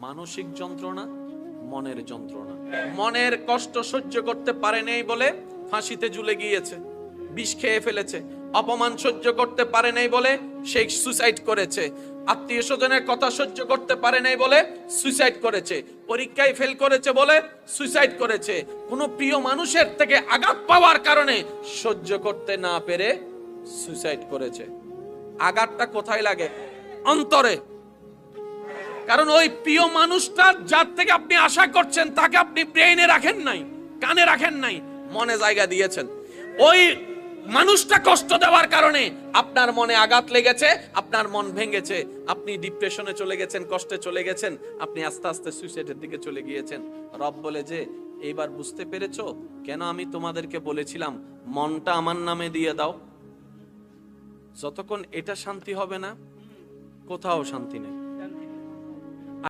মানসিক যন্ত্রণা, মনের যন্ত্রণা। মনের কষ্ট সহ্য করতে পারে নাই বলে ফাঁসিতে ঝুলে গিয়েছে, বিষ খেয়ে ফেলেছে। অপমান সহ্য করতে পারে নাই বলে সে সুসাইড করেছে। আত্মীয় স্বজনের কথা সহ্য করতে পারে নাই বলে সুসাইড করেছে। পরীক্ষায় ফেল করেছে বলে সুসাইড করেছে। কোনো প্রিয় মানুষের থেকে আঘাত পাওয়ার কারণে সহ্য করতে না পেরে সুসাইড করেছে। আঘাতটা কোথায় লাগে? অন্তরে। কারণ ওই প্রিয় মানুষটা যার থেকে আপনি আশা করছেন তাকে আপনি ব্রেইনে রাখেন নাই, কানে রাখেন নাই, মনে জায়গা দিয়েছেন। ওই মানুষটা কষ্ট দেওয়ার কারণে আপনার মনে আঘাত লেগেছে, আপনার মন ভেঙেছে, আপনি ডিপ্রেশনে চলে গেছেন, কষ্টে চলে গেছেন, আপনি আস্তে আস্তে সুইসাইডের দিকে চলে গিয়েছেন। রব বলে যে এইবার বুঝতে পেরেছো কেন আমি তোমাদেরকে বলেছিলাম মনটা আমার নামে দিয়ে দাও। যতক্ষণ এটা শান্তি হবে না, কোথাও শান্তি নেই।